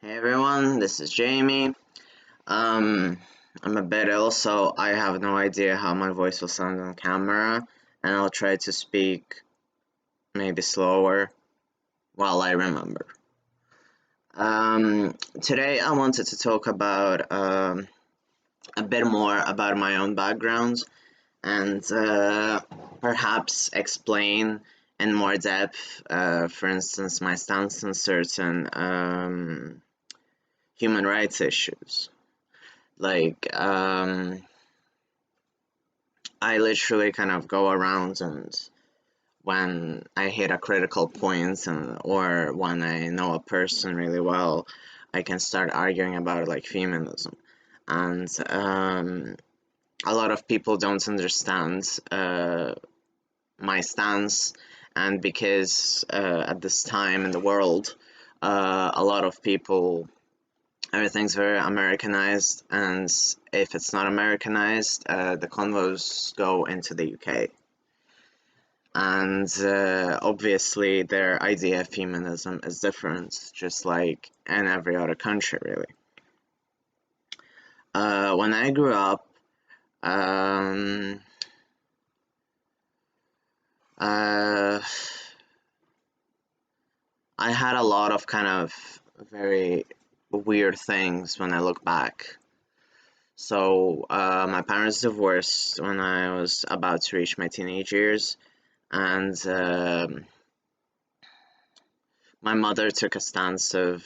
Hey everyone, this is Jamie. Um, I'm a bit ill, so I have no idea how my voice will sound on camera, and I'll try to speak maybe slower while I remember. Today I wanted to talk about a bit more about my own background and perhaps explain in more depth, for instance, my stance on certain human rights issues. Like, I literally kind of go around and when I hit a critical point or when I know a person really well, I can start arguing about like feminism. And a lot of people don't understand my stance, and because at this time in the world, a lot of people everything's very Americanized, and if it's not Americanized, the convos go into the UK. And obviously, their idea of feminism is different, just like in every other country, really. When I grew up, um, uh, I had a lot of kind of very weird things when I look back. So, my parents divorced when I was about to reach my teenage years, and my mother took a stance of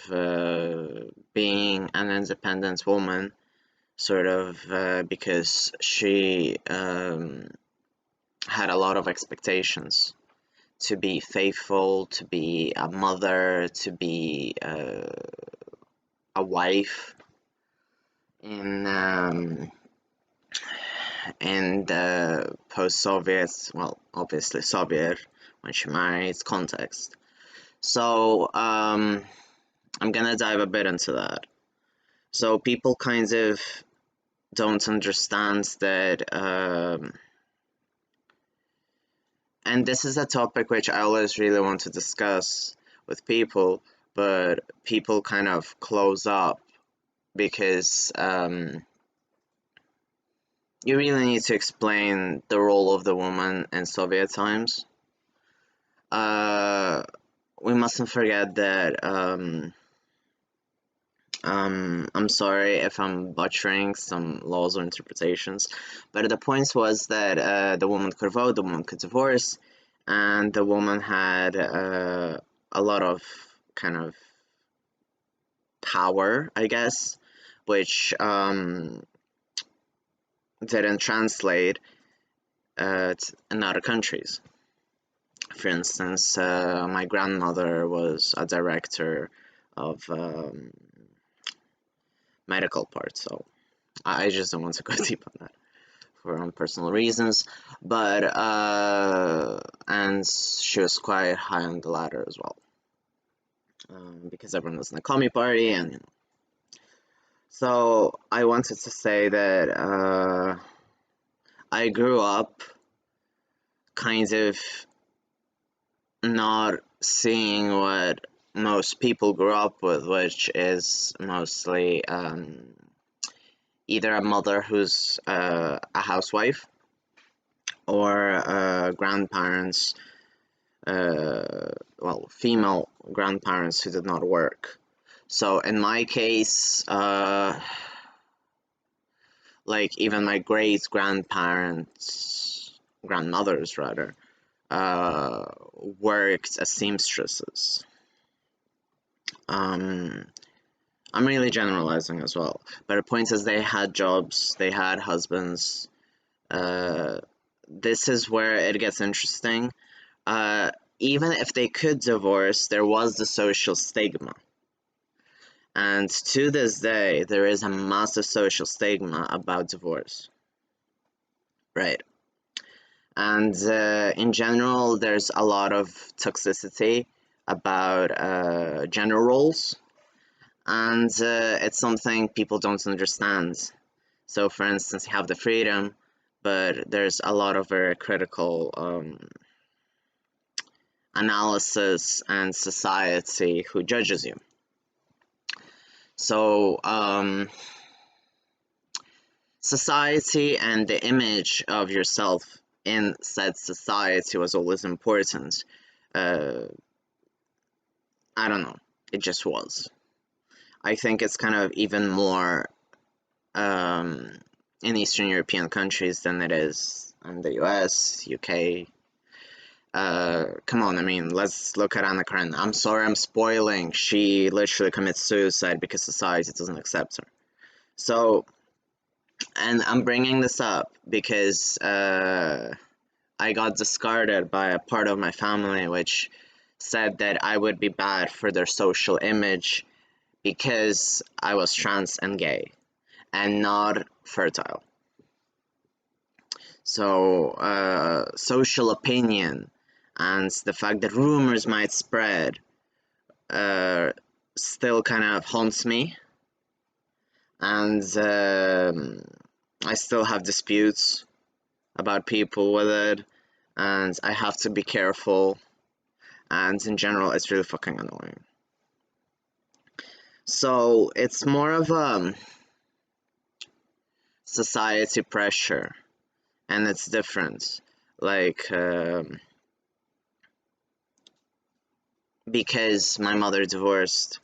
being an independent woman, sort of because she had a lot of expectations to be faithful, to be a mother, to be a wife in the post-Soviet, well, obviously Soviet, when she married, context. So I'm gonna dive a bit into that. So people kind of don't understand that, and this is a topic which I always really want to discuss with people, but people kind of close up because you really need to explain the role of the woman in Soviet times. We mustn't forget that. I'm sorry if I'm butchering some laws or interpretations, but the point was that the woman could vote, the woman could divorce, and the woman had a lot of kind of power, I guess, which didn't translate in other countries. For instance, my grandmother was a director of medical part, so I just don't want to go deep on that for her own personal reasons. But and she was quite high on the ladder as well, because everyone was in the commie party, and so I wanted to say that I grew up kind of not seeing what most people grew up with, which is mostly either a mother who's a housewife or grandparents, well, female grandparents who did not work. So in my case, like even my great grandparents, grandmothers rather, worked as seamstresses. Um, I'm really generalizing as well, but the point is they had jobs, they had husbands. Uh, this is where it gets interesting. Uh, Even if they could divorce, there was the social stigma. And to this day, there is a massive social stigma about divorce. Right. And in general, there's a lot of toxicity about gender roles, and it's something people don't understand. So, for instance, you have the freedom, but there's a lot of very critical analysis and society who judges you. So, society and the image of yourself in said society was always important. Uh, I don't know. It just was. I think it's kind of even more um, in Eastern European countries than it is in the US, UK. Come on, I mean, let's look at Anna Karenina. I'm sorry I'm spoiling. She literally commits suicide because society doesn't accept her. So, and I'm bringing this up because I got discarded by a part of my family which said that I would be bad for their social image because I was trans and gay and not fertile. So, social opinion and the fact that rumors might spread uh, still kind of haunts me, and I still have disputes about people with it, and I have to be careful, and in general, it's really fucking annoying. So, it's more of a society pressure, and it's different. Like, because my mother divorced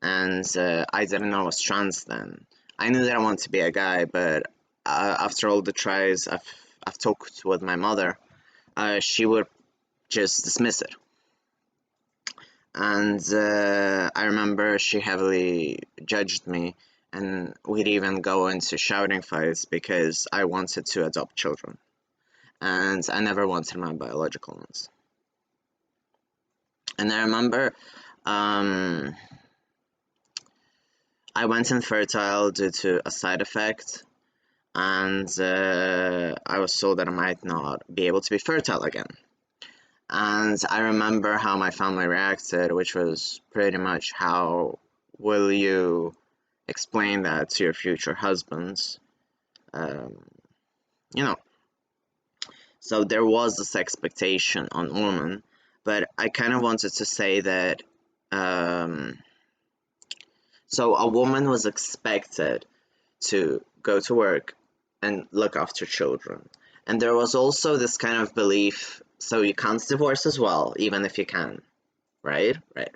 and I didn't know I was trans then. I knew that I wanted to be a guy, but after all the tries I've talked with my mother, she would just dismiss it. And I remember she heavily judged me, and we'd even go into shouting fights because I wanted to adopt children, and I never wanted my biological ones. And I remember um, I went infertile due to a side effect, and I was told that I might not be able to be fertile again. And I remember how my family reacted, which was pretty much how will you explain that to your future husbands? Um, you know, so there was this expectation on women, but I kind of wanted to say that um, so a woman was expected to go to work and look after children. And there was also this kind of belief so you can't divorce as well, even if you can, right? Right.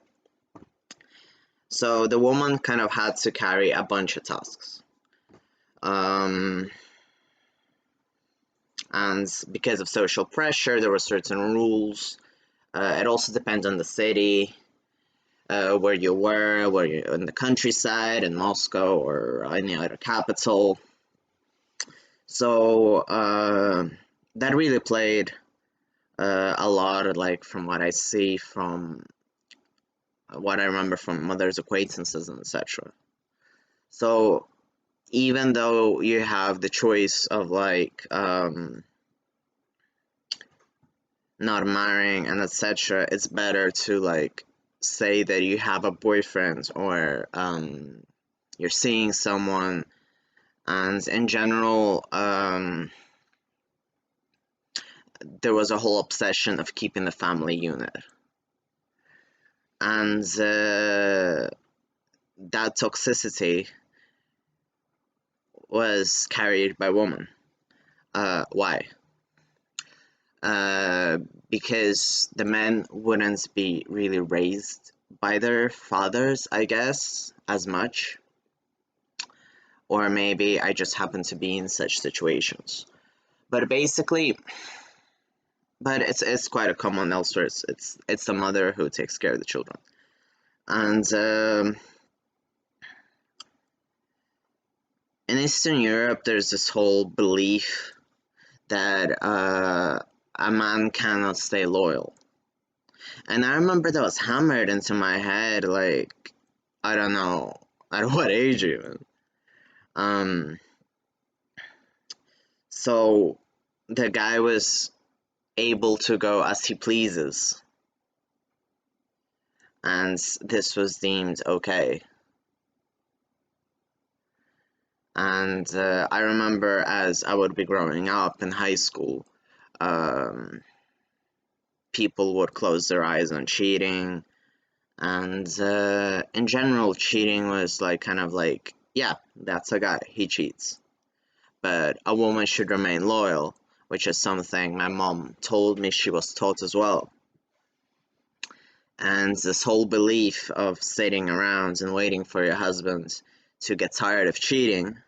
So the woman kind of had to carry a bunch of tasks. Um, and because of social pressure, there were certain rules. It also depends on the city, where you were in the countryside, in Moscow or any other capital. So that really played a lot, like from what I see, from what I remember from mother's acquaintances and etc. So even though you have the choice of like not marrying and etc., it's better to like say that you have a boyfriend or you're seeing someone, and in general, there was a whole obsession of keeping the family unit, and that toxicity was carried by women. Why? Uh, because the men wouldn't be really raised by their fathers, I guess, as much. Or maybe I just happen to be in such situations. But basically, but it's quite a common elsewhere. It's the mother who takes care of the children, and in Eastern Europe, there's this whole belief that a man cannot stay loyal. And I remember that was hammered into my head, like, I don't know, at what age even. Um, so the guy was able to go as he pleases, and this was deemed okay. And I remember as I would be growing up in high school, um, people would close their eyes on cheating, And in general, cheating was like kind of like, yeah, that's a guy, he cheats. But a woman should remain loyal, which is something my mom told me she was taught as well. And this whole belief of sitting around and waiting for your husband to get tired of cheating.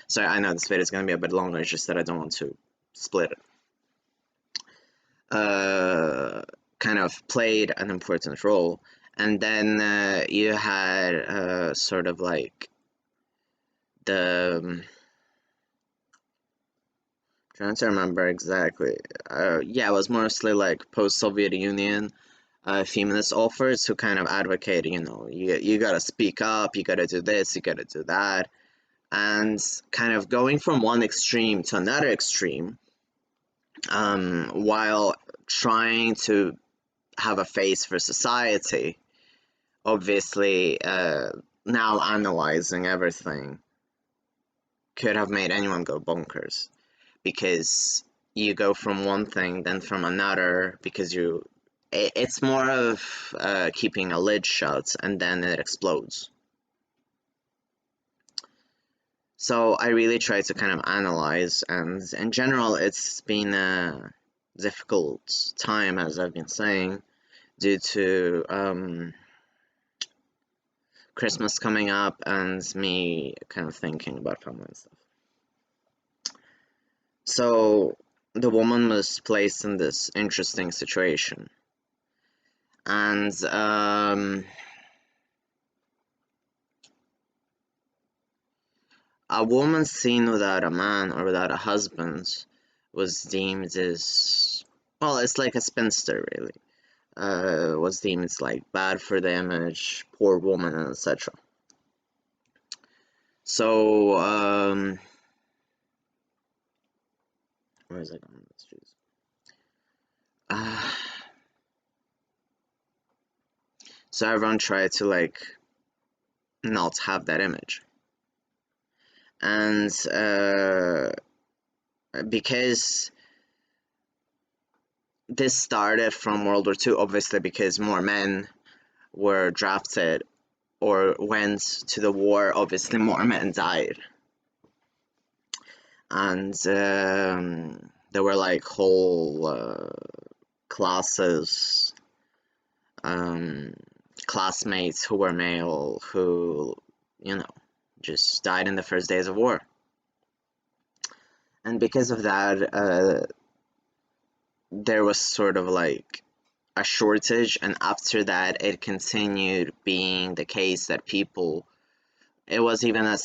Sorry, I know this video is going to be a bit longer, it's just that I don't want to split it. Kind of played an important role. And then you had sort of like the trying to remember exactly. Yeah, it was mostly like post-Soviet Union feminist authors who kind of advocate, you gotta speak up, you gotta do this, you gotta do that, and kind of going from one extreme to another extreme, while trying to have a face for society. Obviously, now analyzing everything could have made anyone go bonkers, because you go from one thing then from another, because it's more of keeping a lid shut and then it explodes. So I really try to kind of analyze, and in general it's been a difficult time, as I've been saying, due to Christmas coming up and me kind of thinking about family and stuff. So the woman was placed in this interesting situation, and a woman seen without a man or without a husband was deemed as, well, it's like a spinster, really. Was deemed as like bad for the image, poor woman, and etc. So, where is it going? Let's choose. So everyone tried to like not have that image, and because this started from World War II, obviously, because more men were drafted or went to the war, obviously more men died. And there were like whole classes, classmates who were male who, just died in the first days of war. And because of that, there was sort of like a shortage, and after that it continued being the case that it was even a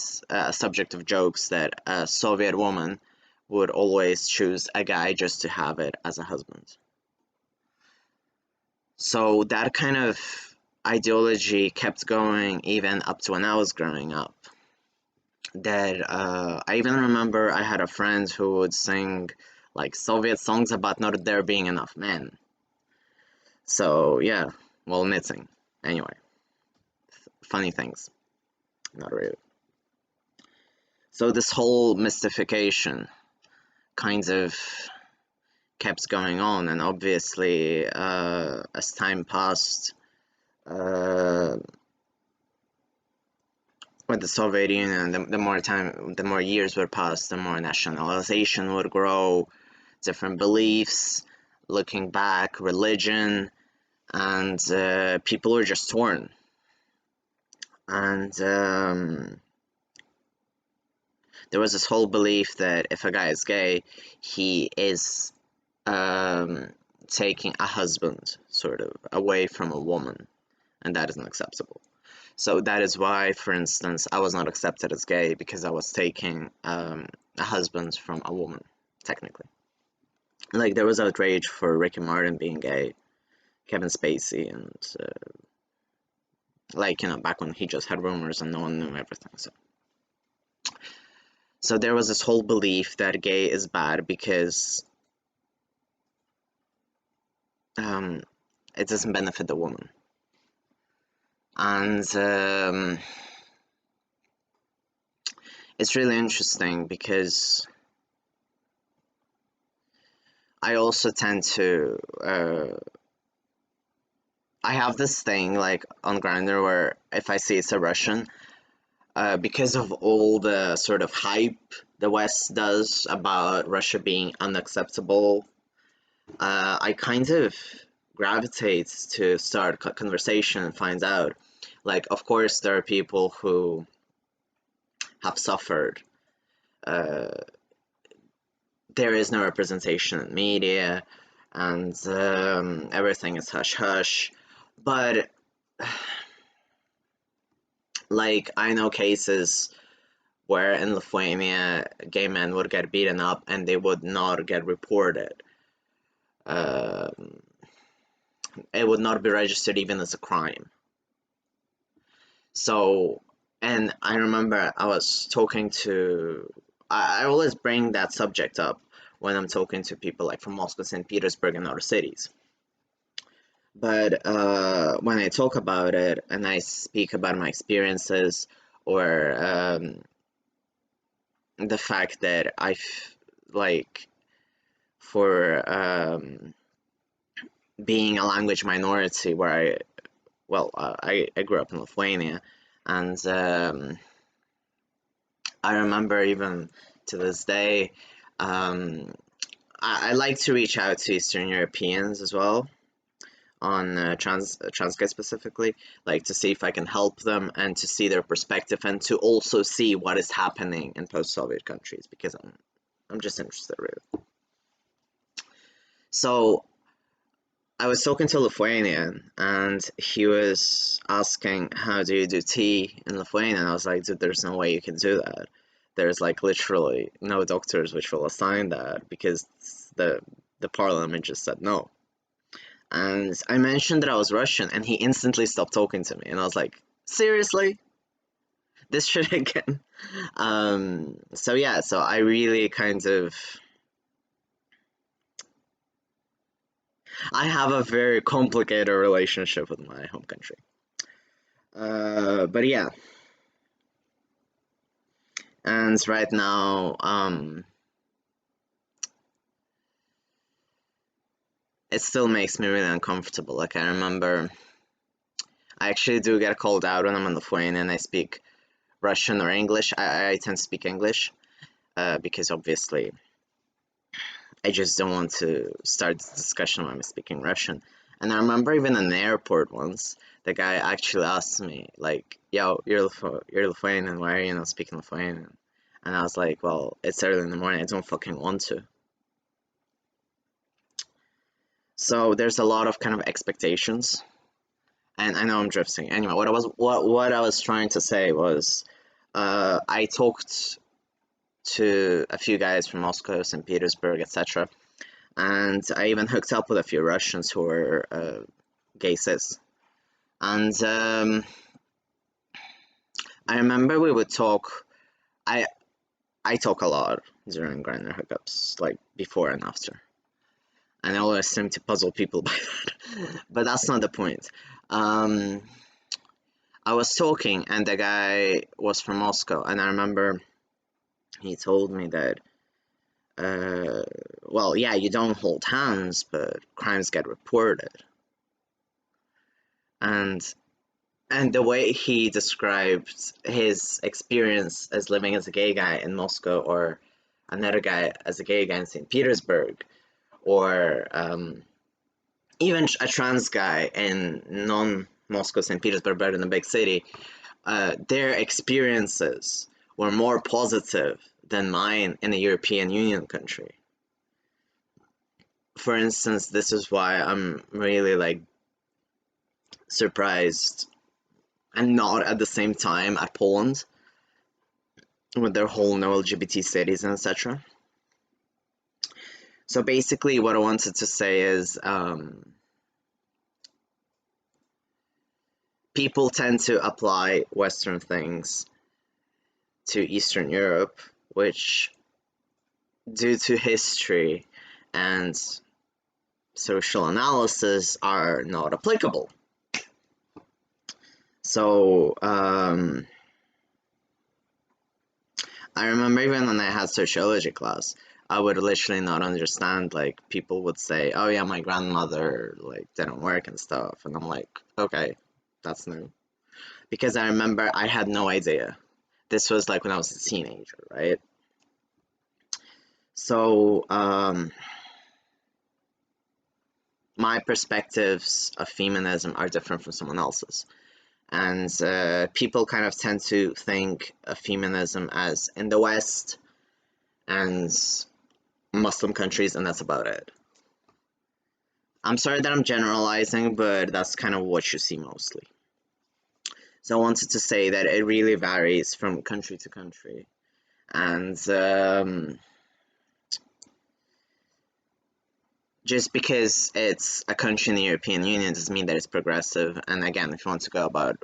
subject of jokes that a Soviet woman would always choose a guy just to have it as a husband. So that kind of ideology kept going even up to when I was growing up. That I even remember I had a friend who would sing like Soviet songs about not there being enough men. So yeah, well, knitting. Anyway, funny things. Not really. So this whole mystification kind of kept going on, and obviously, as time passed, with the Soviet Union, the more years would pass, the more nationalization would grow, different beliefs, looking back, religion, and people were just torn. And there was this whole belief that if a guy is gay, he is taking a husband sort of away from a woman, and that isn't acceptable. So that is why, for instance, I was not accepted as gay, because I was taking a husband from a woman, technically. Like, there was outrage for Ricky Martin being gay, Kevin Spacey, and back when he just had rumors and no one knew everything. So there was this whole belief that gay is bad because it doesn't benefit the woman. And it's really interesting because I also tend to I have this thing like on Grindr where if I see it's a Russian, because of all the sort of hype the West does about Russia being unacceptable, I kind of gravitate to start conversation and find out. Like, of course, there are people who have suffered. Uh, there is no representation in media, and everything is hush hush. But like, I know cases where in Lithuania gay men would get beaten up and they would not get reported. Um, it would not be registered even as a crime. So, and I remember I was talking to, I always bring that subject up when I'm talking to people like from Moscow, St. Petersburg, and other cities. But when I talk about it and I speak about my experiences or the fact that like, for being a language minority where I grew up in Lithuania, and I remember even to this day, um, I like to reach out to Eastern Europeans as well on Transgay specifically, like to see if I can help them and to see their perspective and to also see what is happening in post-Soviet countries because I'm just interested really. So I was talking to a Lithuanian and he was asking, how do you do tea in Lithuania? And I was like, dude, there's no way you can do that. There's like literally no doctors which will assign that because the the parliament just said no. And I mentioned that I was Russian and he instantly stopped talking to me. And I was like, seriously? This shit again? So yeah, so I really kind of, I have a very complicated relationship with my home country. But yeah, and right now, it still makes me really uncomfortable. Like I remember, I actually do get called out when I'm on the phone and I speak Russian or English. I tend to speak English because obviously I just don't want to start the discussion when I'm speaking Russian. And I remember even in the airport once, the guy actually asked me, like, yo, you're Lithuanian, why are you not speaking Lithuanian? And I was like, well, it's early in the morning, I don't fucking want to. So there's a lot of kind of expectations. And I know I'm drifting. Anyway, what I was trying to say was I talked to a few guys from Moscow, St. Petersburg, etc. And I even hooked up with a few Russians who were gay cis. And I remember we would talk. I I talk a lot during Grindr hookups, like before and after. And I always seem to puzzle people by that. But that's not the point. Um, I was talking, and the guy was from Moscow, and I remember he told me that, well, yeah, you don't hold hands, but crimes get reported. And the way he described his experience as living as a gay guy in Moscow, or another guy as a gay guy in St. Petersburg, or even a trans guy in non-Moscow, St. Petersburg, but in a big city, their experiences were more positive than mine in a European Union country. For instance, this is why I'm really like surprised and not at the same time at Poland with their whole no LGBT cities and etc. So basically, what I wanted to say is people tend to apply Western things to Eastern Europe, which, due to history and social analysis, are not applicable. So I remember even when I had sociology class, I would literally not understand. Like, people would say, "Oh yeah, my grandmother like didn't work and stuff," and I'm like, "Okay, that's new." Because I remember I had no idea. This was like when I was a teenager, right? So, my perspectives of feminism are different from someone else's. And people kind of tend to think of feminism as in the West and Muslim countries, and that's about it. I'm sorry that I'm generalizing, but that's kind of what you see mostly. So I wanted to say that it really varies from country to country. And just because it's a country in the European Union doesn't mean that it's progressive. And again, if you want to go about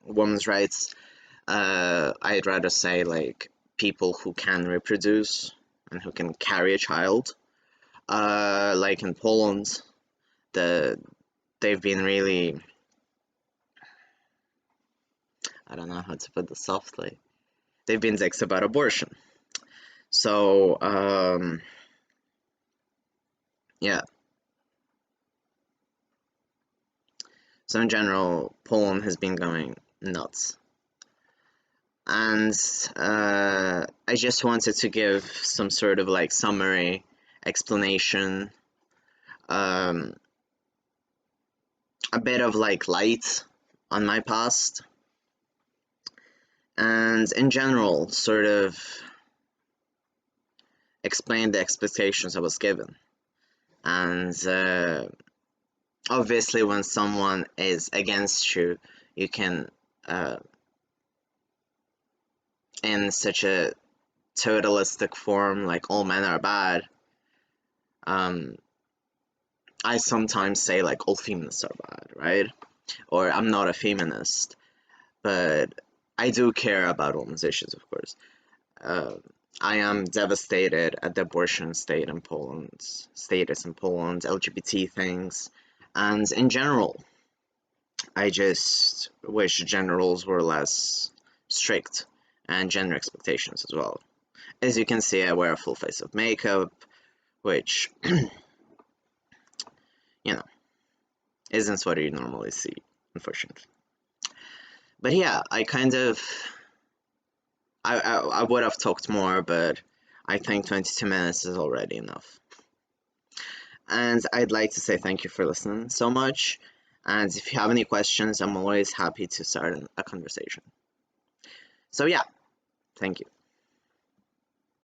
women's rights, I'd rather say like people who can reproduce and who can carry a child. Like in Poland, they've been really, I don't know how to put this softly. They've been dicks about abortion. So yeah. So in general, Poland has been going nuts. And I just wanted to give some sort of like summary explanation, um, a bit of like light on my past, and in general, sort of explain the expectations I was given. And obviously, when someone is against you, you can, in such a totalistic form, like all men are bad. I sometimes say like all feminists are bad, right? Or I'm not a feminist, but I do care about women's issues, of course. Uh, I am devastated at the abortion status in Poland, LGBT things, and in general, I just wish gender roles were less strict and gender expectations as well. As you can see, I wear a full face of makeup, which, you know, isn't what you normally see, unfortunately. But yeah, I would have talked more, but I think 22 minutes is already enough. And I'd like to say thank you for listening so much. And if you have any questions, I'm always happy to start a conversation. So yeah, thank you.